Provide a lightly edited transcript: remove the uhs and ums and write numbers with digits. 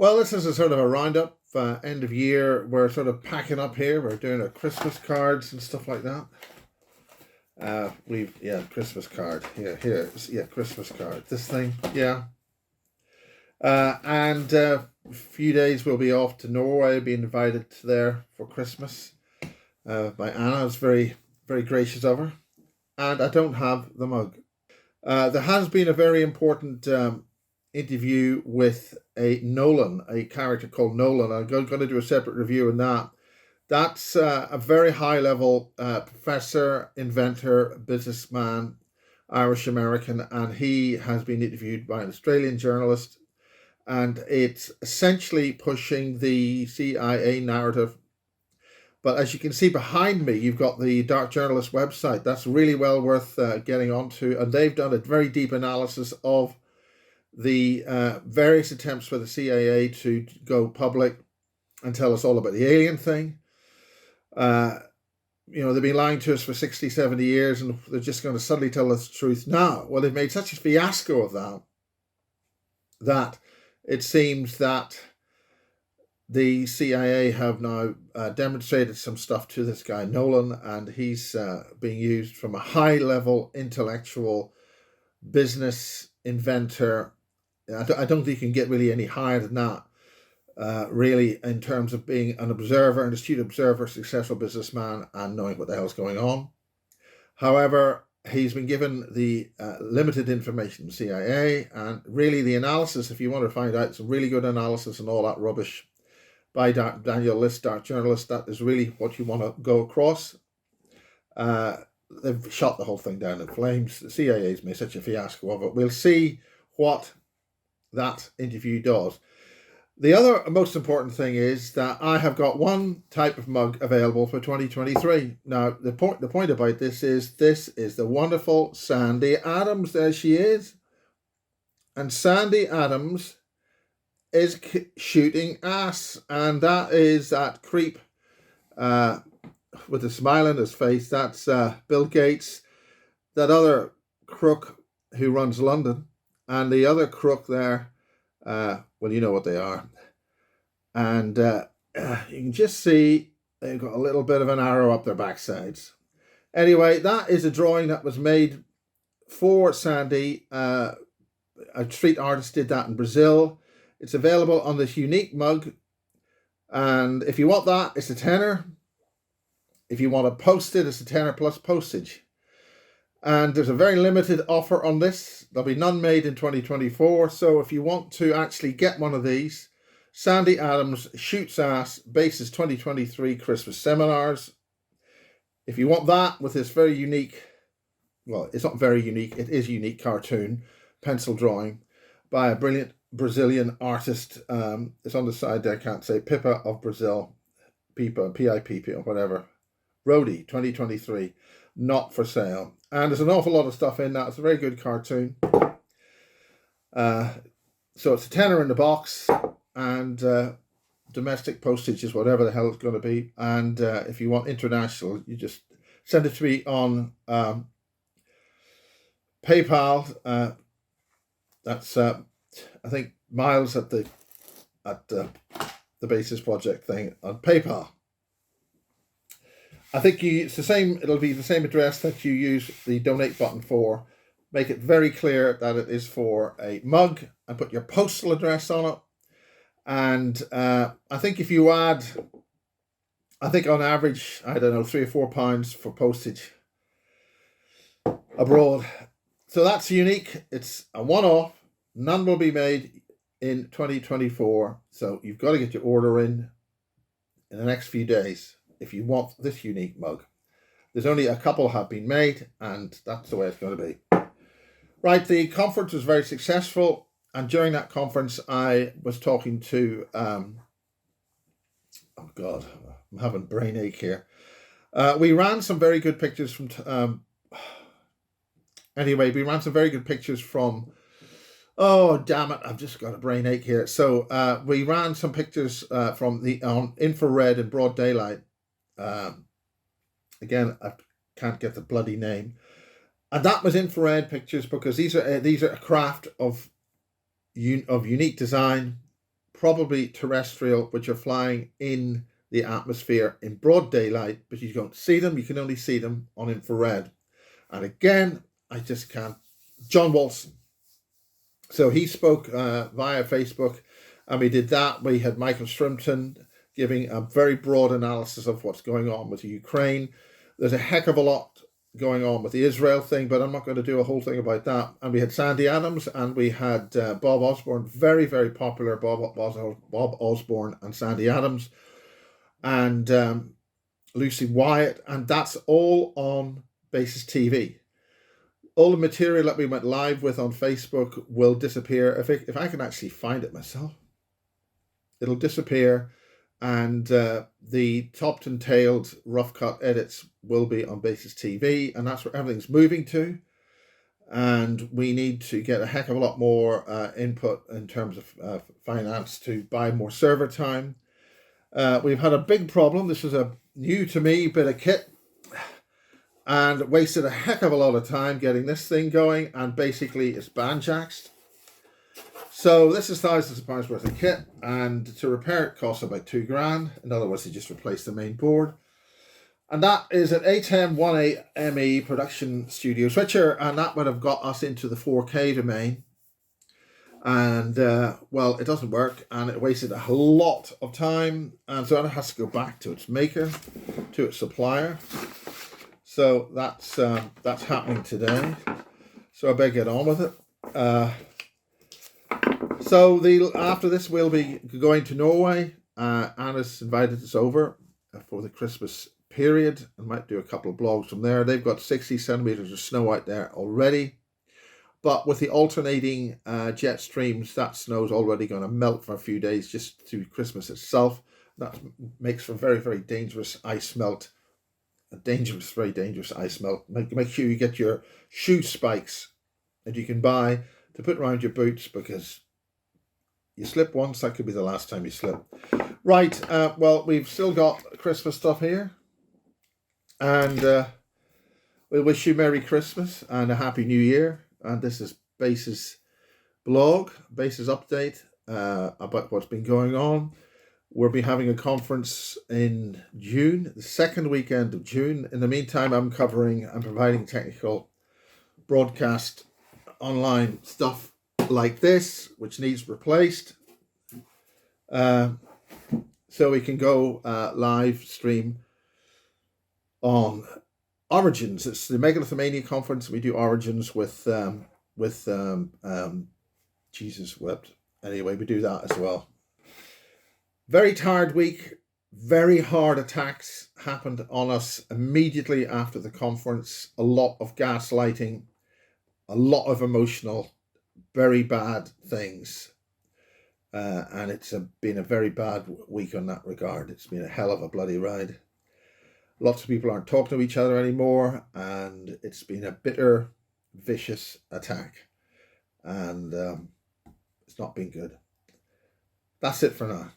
Well, this is a sort of a roundup, end of year. We're sort of packing up here. We're doing our Christmas cards and stuff like that. Christmas card. Christmas card. This thing, yeah. And a few days we'll be off to Norway, being invited there for Christmas by Anna. It's very, very gracious of her. And I don't have the mug. There has been a very important interview with a character called Nolan. I'm going to do a separate review on that. That's a very high-level professor, inventor, businessman, Irish-American, and he has been interviewed by an Australian journalist, and it's essentially pushing the CIA narrative. But as you can see behind me, you've got the Dark Journalist website. That's really well worth getting onto, and they've done a very deep analysis of the various attempts for the CIA to go public and tell us all about the alien thing. They've been lying to us for 60, 70 years, and they're just going to suddenly tell us the truth now. Well, they've made such a fiasco of that it seems that the CIA have now demonstrated some stuff to this guy Nolan, and he's being used from a high-level intellectual business inventor. I don't think you can get really any higher than that, really, in terms of being an observer, an astute observer, successful businessman, and knowing what the hell's going on. However, he's been given the limited information from the CIA, and really the analysis, if you want to find out some really good analysis and all that rubbish by Daniel List, Dark Journalist, that is really what you want to go across. They've shot the whole thing down in flames. The CIA's made such a fiasco of it. We'll see what that interview does. The other most important thing is that I have got one type of mug available for 2023. Now, the point about this is the wonderful Sandy Adams. There she is. And Sandy Adams is shooting ass. And that is that creep with a smile on his face. That's Bill Gates, that other crook who runs London. And the other crook there, well, you know what they are. And you can just see they've got a little bit of an arrow up their backsides. Anyway, that is a drawing that was made for Sandy. A street artist did that in Brazil. It's available on this unique mug. And if you want that, it's a tenner. If you want to post it, it's a tenner plus postage. And there's a very limited offer on this. There'll be none made in 2024. So if you want to actually get one of these, Sandy Adams Shoots Ass Bases 2023 Christmas Seminars. If you want that with this very unique, well, it's not very unique, it is unique cartoon, pencil drawing by a brilliant Brazilian artist. It's on the side there, I can't say, Pipa of Brazil, Pipa, P-I-P-P or whatever. Rhodey 2023, not for sale. And there's an awful lot of stuff in that. It's a very good cartoon. So it's a tenner in the box, and domestic postage is whatever the hell it's going to be. And if you want international, you just send it to me on PayPal. That's I think Miles at the Bases Project thing on PayPal. I think it's the same. It'll be the same address that you use the donate button for. Make it very clear that it is for a mug, and put your postal address on it. And I think if you add, I think on average, I don't know, £3 or £4 for postage abroad. So that's unique. It's a one-off. None will be made in 2024. So you've got to get your order in the next few days if you want this unique mug. There's only a couple have been made, and that's the way it's going to be. Right, the conference was very successful, and during that conference I was talking to, oh God, I'm having brain ache here. We ran some very good pictures from, oh damn it, I've just got a brain ache here. So we ran some pictures from the infrared in broad daylight. Again, I can't get the bloody name. And that was infrared pictures because these are a craft of unique design, probably terrestrial, which are flying in the atmosphere in broad daylight, but you don't see them. You can only see them on infrared. And again, I just can't. John Walton. So he spoke via Facebook, and we did that. We had Michael Shrimpton giving a very broad analysis of what's going on with Ukraine. There's a heck of a lot going on with the Israel thing, but I'm not going to do a whole thing about that. And we had Sandy Adams, and we had Bob Osborne, very, very popular Bob Osborne and Sandy Adams, and Lucy Wyatt, and that's all on Bases TV. All the material that we went live with on Facebook will disappear. If I can actually find it myself, it'll disappear, and the topped and tailed rough cut edits will be on Bases TV, and that's where everything's moving to. And we need to get a heck of a lot more input in terms of finance to buy more server time. We've had a big problem. This is a new to me bit of kit, and wasted a heck of a lot of time getting this thing going, and basically it's banjaxed. So this is thousands of pounds worth of kit, and to repair it costs about $2,000. In other words, you just replace the main board. And that is an A1018ME production studio switcher, and that would have got us into the 4K domain. And well, it doesn't work, and it wasted a lot of time, and so it has to go back to its maker, to its supplier. So that's happening today. So I better get on with it. So after this, we'll be going to Norway. Anna's invited us over for the Christmas period. I might do a couple of blogs from there. They've got 60 centimeters of snow out there already. But with the alternating jet streams, that snow's already going to melt for a few days just through Christmas itself. That makes for very, very dangerous ice melt. Very dangerous ice melt. Make sure you get your shoe spikes that you can buy to put around your boots, because you slip once, that could be the last time you slip. Right, well, we've still got Christmas stuff here, and we wish you Merry Christmas and a Happy New Year. And this is Bases blog, Bases update about what's been going on. We'll be having a conference in June, the second weekend of June. In the meantime, I'm providing technical broadcast online stuff like this, which needs replaced. So we can go live stream on Origins. It's the Megalithomania conference. We do Origins with Jesus wept. Anyway, we do that as well. Very tired week. Very hard attacks happened on us immediately after the conference. A lot of gaslighting, a lot of emotional, very bad things. And it's been a very bad week on that regard. It's been a hell of a bloody ride. Lots of people aren't talking to each other anymore, and it's been a bitter, vicious attack. And it's not been good. That's it for now.